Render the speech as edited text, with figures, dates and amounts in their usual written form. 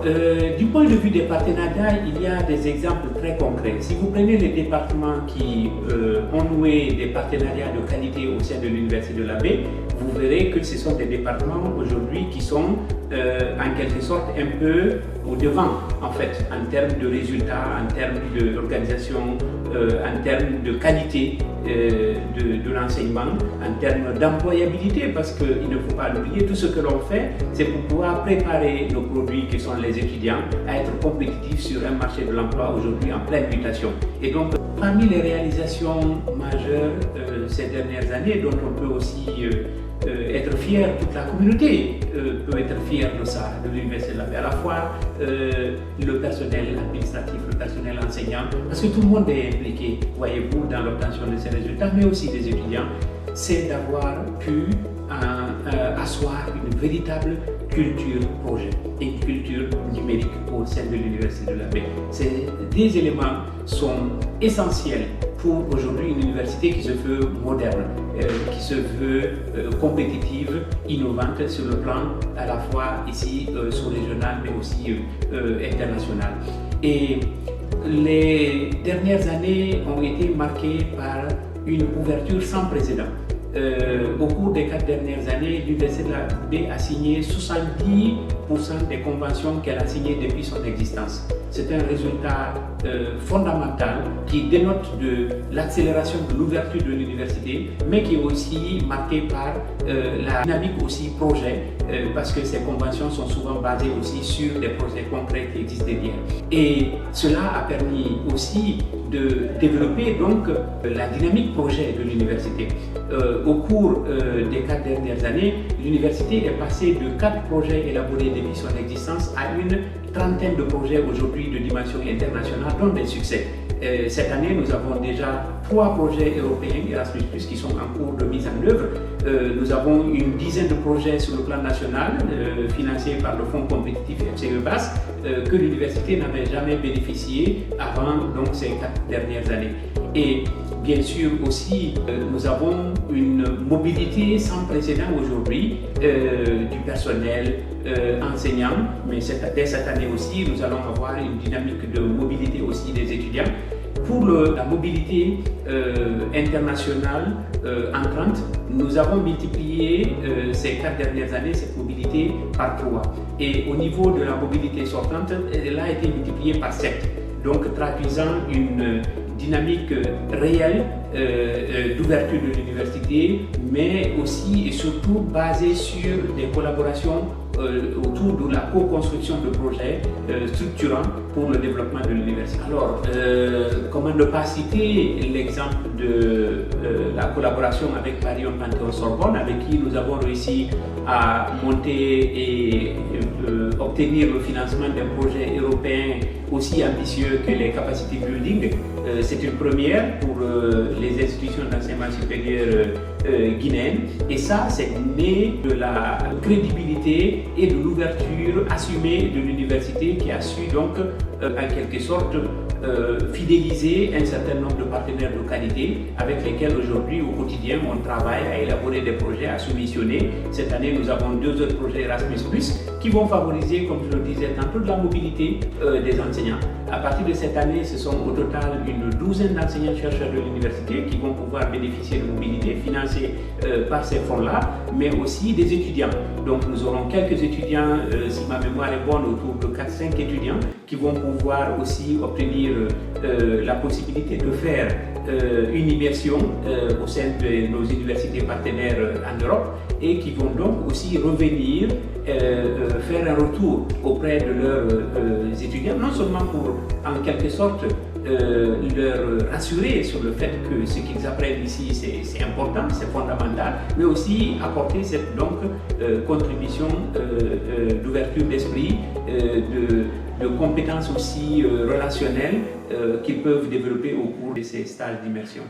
Du point de vue des partenariats, il y a des exemples très concrets. Si vous prenez les départements qui ont noué des partenariats de qualité au sein de l'Université de la Baie, vous verrez que ce sont des départements aujourd'hui qui sont en quelque sorte un peu au devant en fait, en termes de résultats, en termes d'organisation, en termes de qualité de l'enseignement, en termes d'employabilité, parce qu'il ne faut pas l'oublier, tout ce que l'on fait, c'est pour pouvoir préparer nos produits qui sont les étudiants à être compétitifs sur un marché de l'emploi aujourd'hui en pleine mutation. Et donc, parmi les réalisations majeures ces dernières années, dont on peut aussi être fier, toute la communauté peut être fière de ça, de l'Université de la Baie, à la fois le personnel administratif, le personnel enseignant, parce que tout le monde est impliqué, voyez-vous, dans l'obtention de ces résultats, mais aussi des étudiants, c'est d'avoir pu asseoir une véritable culture projet et une culture numérique au sein de l'Université de la Baie. Ces des éléments sont essentiels pour aujourd'hui une université qui se veut moderne, qui se veut compétitive, innovante sur le plan à la fois ici sous-régional mais aussi international. Et les dernières années ont été marquées par une ouverture sans précédent. Au cours des 4 dernières années, l'Université de la Baie a signé 70% des conventions qu'elle a signées depuis son existence. C'est un résultat fondamental qui dénote de l'accélération de l'ouverture de l'université, mais qui est aussi marqué par la dynamique aussi projet, parce que ces conventions sont souvent basées aussi sur des projets concrets qui existent derrière. Et cela a permis aussi de développer donc la dynamique projet de l'université. Au cours des 4 dernières années, l'université est passée de 4 projets élaborés depuis son existence à une trentaine de projets aujourd'hui de dimension internationale, dont des succès. Cette année, nous avons déjà 3 projets européens Erasmus+, qui sont en cours de mise en œuvre. Nous avons une dizaine de projets sur le plan national, financés par le Fonds compétitif FCE-BAS, que l'université n'avait jamais bénéficié avant donc, ces 4 dernières années. Et bien sûr aussi, nous avons une mobilité sans précédent aujourd'hui du personnel enseignant, mais dès cette année aussi, nous allons avoir une dynamique de mobilité aussi des étudiants. Pour la mobilité internationale entrante, nous avons multiplié ces 4 dernières années cette mobilité par 3. Et au niveau de la mobilité sortante, elle a été multipliée par 7. Donc traduisant une dynamique réelle d'ouverture de l'université, mais aussi et surtout basée sur des collaborations autour de la co-construction de projets structurants pour le développement de l'université. Alors, comment ne pas citer l'exemple de la collaboration avec Paris-Lyon Panthéon-Sorbonne, avec qui nous avons réussi à monter et obtenir le financement d'un projet européen aussi ambitieux que les capacity building. C'est une première pour les institutions d'enseignement supérieur guinéennes, et ça, c'est né de la crédibilité et de l'ouverture assumée de l'université qui a su donc en quelque sorte fidéliser un certain nombre de partenaires de qualité avec lesquels aujourd'hui au quotidien on travaille à élaborer des projets, à soumissionner. Cette année nous avons 2 autres projets Erasmus+, qui vont favoriser, comme je le disais tantôt, de la mobilité des enseignants. À partir de cette année, ce sont au total une douzaine d'enseignants-chercheurs de l'université qui vont pouvoir bénéficier de mobilité financée par ces fonds-là, mais aussi des étudiants. Donc nous aurons quelques étudiants, si ma mémoire est bonne, autour de 4-5 étudiants qui vont pouvoir aussi obtenir la possibilité de faire une immersion au sein de nos universités partenaires en Europe, et qui vont donc aussi revenir faire un retour auprès de leurs étudiants, non seulement pour en quelque sorte leur rassurer sur le fait que ce qu'ils apprennent ici c'est important, c'est fondamental, mais aussi apporter cette donc contribution d'ouverture d'esprit, de compétences aussi relationnelles qu'ils peuvent développer au cours de ces stages d'immersion.